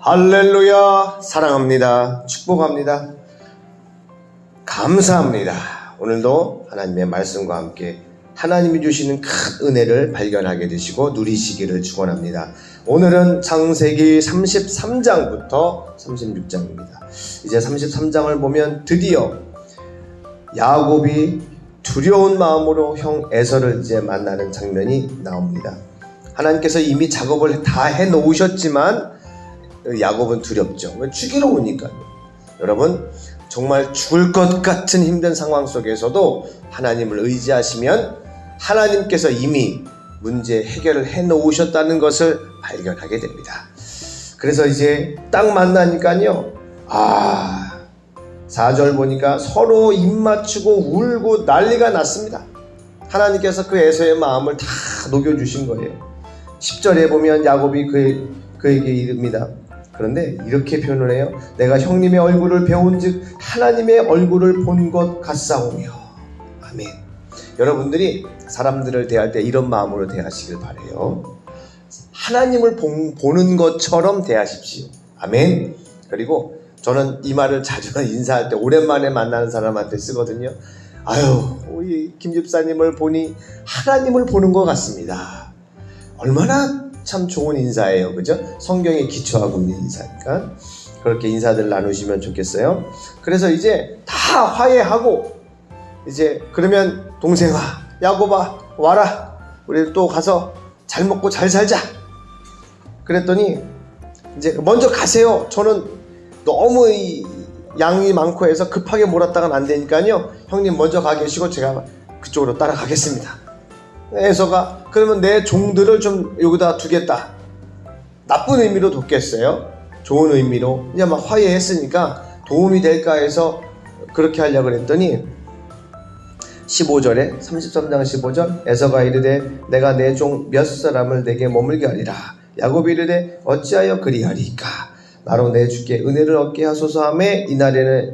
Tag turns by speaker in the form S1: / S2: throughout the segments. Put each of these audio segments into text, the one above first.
S1: 할렐루야. 사랑합니다. 축복합니다. 감사합니다. 오늘도 하나님의 말씀과 함께 하나님이 주시는 큰 은혜를 발견하게 되시고 누리시기를 축원합니다. 오늘은 창세기 33장부터 36장입니다. 이제 33장을 보면 드디어 야곱이 두려운 마음으로 형 에서를 이제 만나는 장면이 나옵니다. 하나님께서 이미 작업을 다 해놓으셨지만 야곱은 두렵죠. 왜? 죽이러 오니까요. 여러분, 정말 죽을 것 같은 힘든 상황 속에서도 하나님을 의지하시면 하나님께서 이미 문제 해결을 해놓으셨다는 것을 발견하게 됩니다. 그래서 이제 딱 만나니까요, 4절 보니까 서로 입 맞추고 울고 난리가 났습니다. 하나님께서 그 에서의 마음을 다 녹여주신 거예요. 10절에 보면 야곱이 그에게 이릅니다. 그런데 이렇게 표현을 해요. 내가 형님의 얼굴을 배운 즉 하나님의 얼굴을 본 것 같사오며. 아멘. 여러분들이 사람들을 대할 때 이런 마음으로 대하시길 바라요. 하나님을 보는 것처럼 대하십시오. 아멘. 그리고 저는 이 말을 자주 인사할 때 오랜만에 만나는 사람한테 쓰거든요. 우리 김 집사님을 보니 하나님을 보는 것 같습니다. 얼마나 참 좋은 인사예요. 그죠? 성경에 기초하고 있는 인사니까. 그렇게 인사들 나누시면 좋겠어요. 그래서 이제 다 화해하고 이제 그러면 동생아, 야곱아 와라. 우리 또 가서 잘 먹고 잘 살자. 그랬더니 이제 먼저 가세요. 저는 너무 양이 많고 해서 급하게 몰았다가는 안 되니까요. 형님 먼저 가 계시고 제가 그쪽으로 따라가겠습니다. 에서가 그러면 내 종들을 좀 여기다 두겠다. 나쁜 의미로 뒀겠어요? 좋은 의미로. 이제 막 화해했으니까 도움이 될까 해서 그렇게 하려고 그랬더니 15절에 33장 15절 에서가 이르되 내가 내 종 몇 사람을 내게 머물게 하리라. 야곱이 이르되 어찌하여 그리하리까. 나로 내 주께 은혜를 얻게 하소서 하매 이날에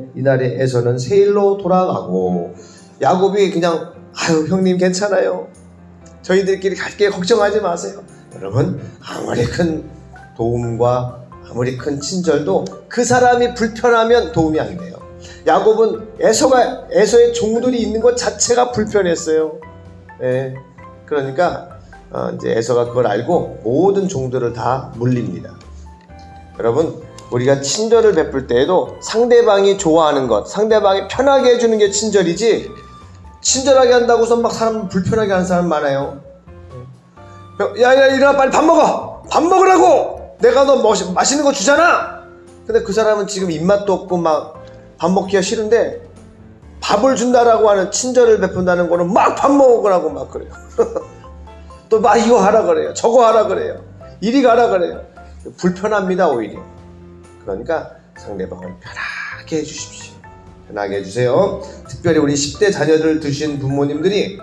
S1: 에서는 세일로 돌아가고 야곱이 그냥 형님 괜찮아요. 저희들끼리 갈게 걱정하지 마세요. 여러분, 아무리 큰 도움과 아무리 큰 친절도 그 사람이 불편하면 도움이 안 돼요. 야곱은 에서의 종들이 있는 것 자체가 불편했어요. 네. 그러니까 이제 에서가 그걸 알고 모든 종들을 다 물립니다. 여러분, 우리가 친절을 베풀 때에도 상대방이 좋아하는 것, 상대방이 편하게 해주는 게 친절이지, 친절하게 한다고서 막 사람 불편하게 하는 사람 많아요. 야, 일어나 빨리 밥 먹어! 밥 먹으라고! 내가 너 맛있는 거 주잖아! 근데 그 사람은 지금 입맛도 없고 막 밥 먹기가 싫은데 밥을 준다라고 하는 친절을 베푼다는 거는 막 밥 먹으라고 막 그래요. 또 막 이거 하라 그래요. 저거 하라 그래요. 이리 가라 그래요. 불편합니다, 오히려. 그러니까 상대방을 편하게 해주십시오. 편하게 해주세요. 특별히 우리 10대 자녀들 두신 부모님들이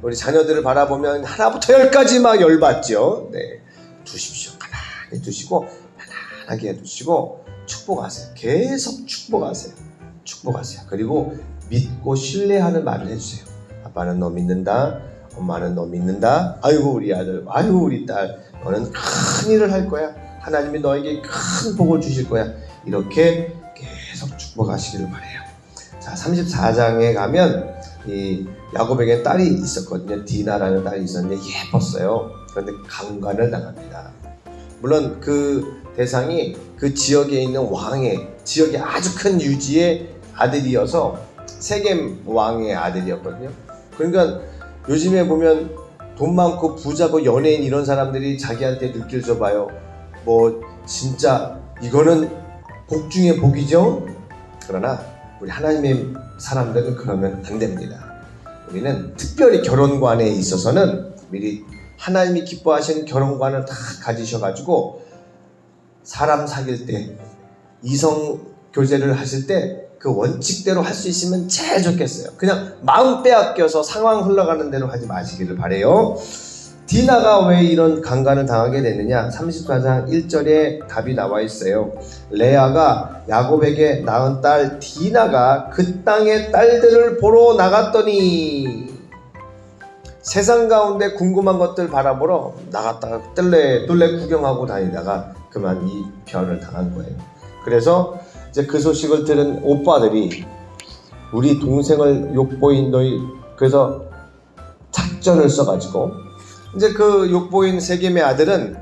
S1: 우리 자녀들을 바라보면 하나부터 열까지 막 열받죠. 네, 두십시오. 편하게 두시고 편안하게 해두시고 축복하세요. 계속 축복하세요. 축복하세요. 그리고 믿고 신뢰하는 말을 해주세요. 아빠는 너 믿는다. 엄마는 너 믿는다. 아이고 우리 아들, 아이고 우리 딸, 너는 큰 일을 할 거야. 하나님이 너에게 큰 복을 주실 거야. 이렇게 계속 축복하시기를 바라요. 자, 34장에 가면 이 야곱에게 딸이 있었거든요. 디나라는 딸이 있었는데 예뻤어요. 그런데 강간을 당합니다. 물론 그 대상이 그 지역에 있는 왕의, 지역의 아주 큰 유지의 아들이어서 세겜 왕의 아들이었거든요. 그러니까 요즘에 보면 돈 많고 부자고 연예인 이런 사람들이 자기한테 느낄 줘봐요. 뭐 진짜 이거는 복 중에 복이죠. 그러나 우리 하나님의 사람들은 그러면 안 됩니다. 우리는 특별히 결혼관에 있어서는 미리 하나님이 기뻐하시는 결혼관을 다 가지셔가지고 사람 사귈 때, 이성 교제를 하실 때 그 원칙대로 할 수 있으면 제일 좋겠어요. 그냥 마음 빼앗겨서 상황 흘러가는 대로 하지 마시기를 바라요. 디나가 왜 이런 강간을 당하게 됐느냐? 34장 1절에 답이 나와 있어요. 레아가 야곱에게 낳은 딸 디나가 그 땅의 딸들을 보러 나갔더니, 세상 가운데 궁금한 것들 바라보러 나갔다가 뜰래 구경하고 다니다가 그만 이 변을 당한 거예요. 그래서 이제 그 소식을 들은 오빠들이 우리 동생을 욕보인 너희, 그래서 작전을 써가지고 이제 그 욕보인 세겜의 아들은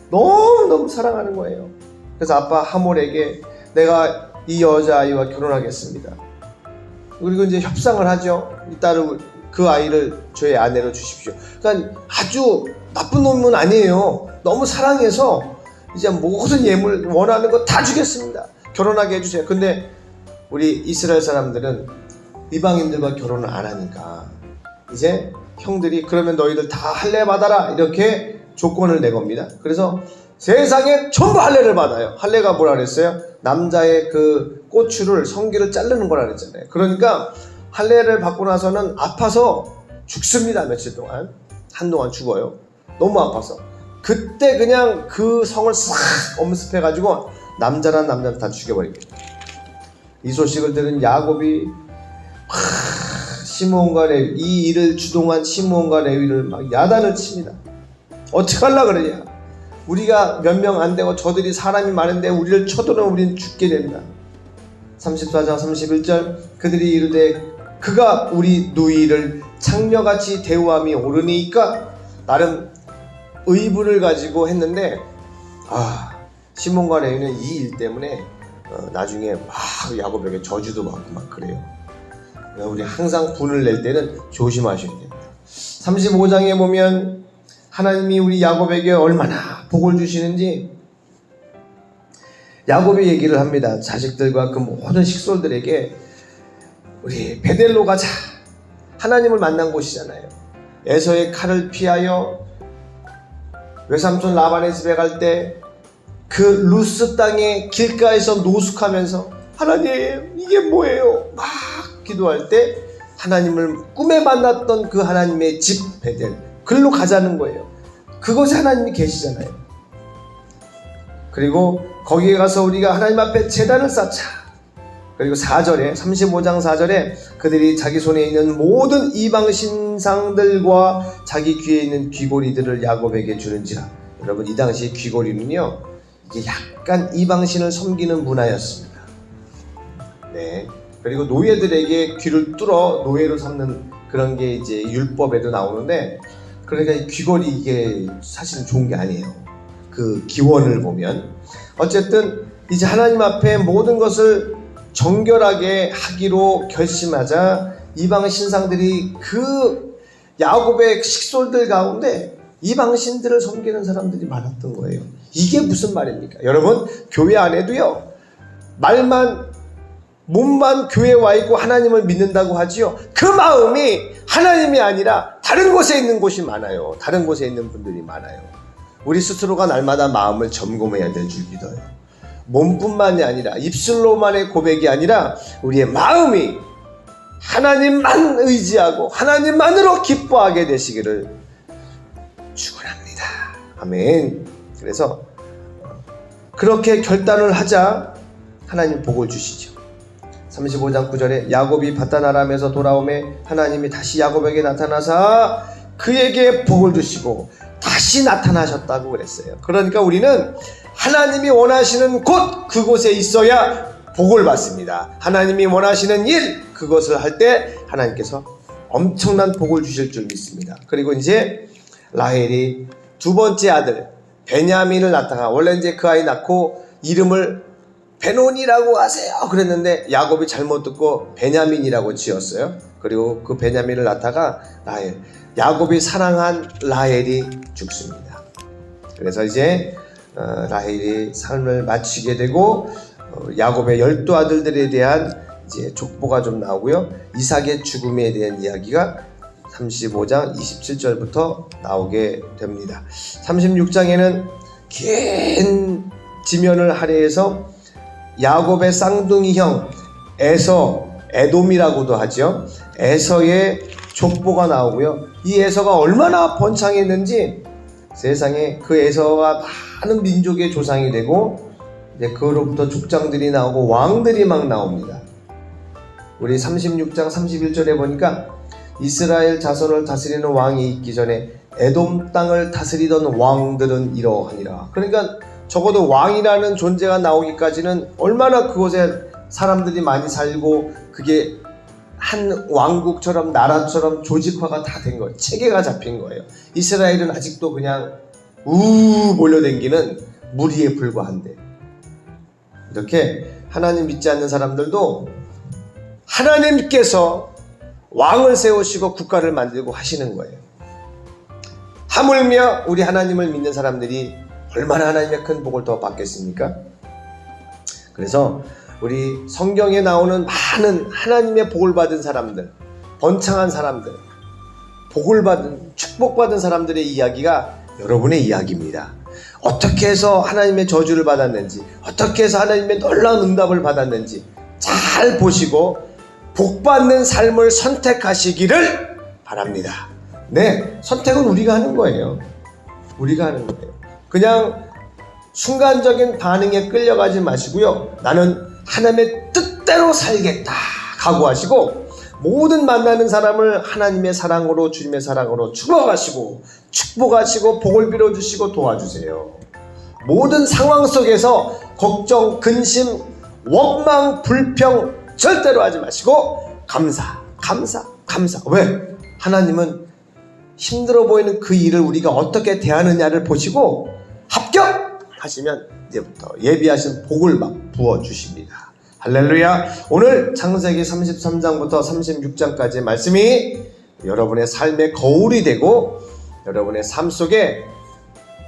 S1: 너무너무 사랑하는 거예요. 그래서 아빠 하몰에게 내가 이 여자아이와 결혼하겠습니다. 그리고 이제 협상을 하죠. 이 딸을, 그 아이를 저의 아내로 주십시오. 그러니까 아주 나쁜 놈은 아니에요. 너무 사랑해서 이제 모든 예물 원하는 거 다 주겠습니다. 결혼하게 해주세요. 근데 우리 이스라엘 사람들은 이방인들과 결혼을 안 하니까 이제 형들이 그러면 너희들 다 할례 받아라 이렇게 조건을 내겁니다. 그래서 세상에 전부 할례를 받아요. 할례가 뭐라 그랬어요? 남자의 그 꼬추를, 성기를 자르는 거라 그랬잖아요. 그러니까 할례를 받고 나서는 아파서 죽습니다. 며칠 동안. 한동안 죽어요. 너무 아파서. 그때 그냥 그 성을 싹 엄습해가지고 남자란 남자를 다 죽여버립니다. 이 소식을 들은 야곱이 시므온과 레위, 이 일을 주동한 시므온과 레위를 막 야단을 칩니다. 어떻게 하려고 그러냐? 우리가 몇 명 안 되고 저들이 사람이 많은데 우리를 쳐들어오면 우리는 죽게 된다. 34장 31절 그들이 이르되 그가 우리 누이를 창녀같이 대우함이 옳으니까 나름 의분을 가지고 했는데 시몬과 레위는 이 일 때문에 나중에 막 야곱에게 저주도 받고 막 그래요. 우리 항상 분을 낼 때는 조심하셔야 됩니다. 35장에 보면 하나님이 우리 야곱에게 얼마나 복을 주시는지 야곱이 얘기를 합니다. 자식들과 그 모든 식솔들에게 우리 베델로 가자. 하나님을 만난 곳이잖아요. 에서의 칼을 피하여 외삼촌 라반의 집에 갈 때 그 루스 땅의 길가에서 노숙하면서 하나님 이게 뭐예요? 막 기도할 때 하나님을 꿈에 만났던 그 하나님의 집 베델, 글로 가자는 거예요. 그곳에 하나님이 계시잖아요. 그리고 거기에 가서 우리가 하나님 앞에 제단을 쌓자. 그리고 4절에 35장 4절에 그들이 자기 손에 있는 모든 이방 신상들과 자기 귀에 있는 귀고리들을 야곱에게 주는지라. 여러분 이 당시 귀고리는요 이게 약간 이방신을 섬기는 문화였습니다. 네. 그리고 노예들에게 귀를 뚫어 노예로 삼는 그런 게 이제 율법에도 나오는데, 그러니까 이 귀걸이 이게 사실은 좋은 게 아니에요. 그 기원을 보면 어쨌든 이제 하나님 앞에 모든 것을 정결하게 하기로 결심하자 이방 신상들이 그 야곱의 식솔들 가운데 이방 신들을 섬기는 사람들이 많았던 거예요. 이게 무슨 말입니까? 여러분 교회 안에도요 몸만 교회에 와 있고 하나님을 믿는다고 하지요. 그 마음이 하나님이 아니라 다른 곳에 있는 곳이 많아요. 다른 곳에 있는 분들이 많아요. 우리 스스로가 날마다 마음을 점검해야 될 줄 믿어요. 몸뿐만이 아니라 입술로만의 고백이 아니라 우리의 마음이 하나님만 의지하고 하나님만으로 기뻐하게 되시기를 축원합니다. 아멘. 그래서 그렇게 결단을 하자 하나님 복을 주시죠. 35장 9절에 야곱이 바단 아람에서 돌아오매 하나님이 다시 야곱에게 나타나사 그에게 복을 주시고 다시 나타나셨다고 그랬어요. 그러니까 우리는 하나님이 원하시는 곳 그곳에 있어야 복을 받습니다. 하나님이 원하시는 일 그것을 할 때 하나님께서 엄청난 복을 주실 줄 믿습니다. 그리고 이제 라헬이 두 번째 아들 베냐민을 낳다가 원래 이제 그 아이 낳고 이름을 베논이라고 하세요 그랬는데 야곱이 잘못 듣고 베냐민이라고 지었어요. 그리고 그 베냐민을 낳다가 라헬, 야곱이 사랑한 라헬이 죽습니다. 그래서 이제 라헬이 삶을 마치게 되고 야곱의 12아들들에 대한 이제 족보가 좀 나오고요. 이삭의 죽음에 대한 이야기가 35장 27절부터 나오게 됩니다. 36장에는 긴 지면을 할애해서 야곱의 쌍둥이 형 에서, 에돔이라고도 하죠. 에서의 족보가 나오고요. 이 에서가 얼마나 번창했는지 세상에 그 에서가 많은 민족의 조상이 되고 이제 그로부터 족장들이 나오고 왕들이 막 나옵니다. 우리 36장 31절에 보니까 이스라엘 자손을 다스리는 왕이 있기 전에 에돔 땅을 다스리던 왕들은 이러하니라. 그러니까 적어도 왕이라는 존재가 나오기까지는 얼마나 그곳에 사람들이 많이 살고 그게 한 왕국처럼 나라처럼 조직화가 다 된 거예요. 체계가 잡힌 거예요. 이스라엘은 아직도 그냥 몰려댕기는 무리에 불과한데, 이렇게 하나님 믿지 않는 사람들도 하나님께서 왕을 세우시고 국가를 만들고 하시는 거예요. 하물며 우리 하나님을 믿는 사람들이 얼마나 하나님의 큰 복을 더 받겠습니까? 그래서 우리 성경에 나오는 많은 하나님의 복을 받은 사람들, 번창한 사람들, 복을 받은, 축복받은 사람들의 이야기가 여러분의 이야기입니다. 어떻게 해서 하나님의 저주를 받았는지, 어떻게 해서 하나님의 놀라운 응답을 받았는지 잘 보시고 복받는 삶을 선택하시기를 바랍니다. 네, 선택은 우리가 하는 거예요. 우리가 하는 거예요. 그냥 순간적인 반응에 끌려가지 마시고요. 나는 하나님의 뜻대로 살겠다 각오하시고, 모든 만나는 사람을 하나님의 사랑으로, 주님의 사랑으로 축복하시고 복을 빌어주시고 도와주세요. 모든 상황 속에서 걱정, 근심, 원망, 불평 절대로 하지 마시고 감사. 왜? 하나님은 힘들어 보이는 그 일을 우리가 어떻게 대하느냐를 보시고 합격하시면 이제부터 예비하신 복을 막 부어주십니다. 할렐루야. 오늘 창세기 33장부터 36장까지의 말씀이 여러분의 삶의 거울이 되고 여러분의 삶 속에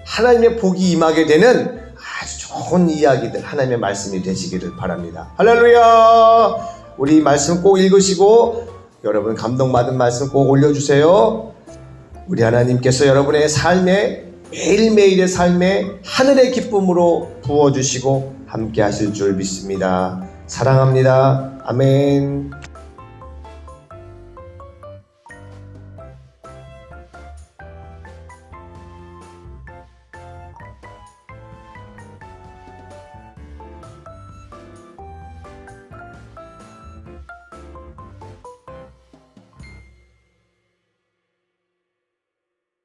S1: 하나님의 복이 임하게 되는 아주 좋은 이야기들, 하나님의 말씀이 되시기를 바랍니다. 할렐루야. 우리 말씀 꼭 읽으시고 여러분 감동받은 말씀 꼭 올려주세요. 우리 하나님께서 여러분의 삶에, 매일매일의 삶에 하늘의 기쁨으로 부어주시고 함께 하실 줄 믿습니다. 사랑합니다. 아멘.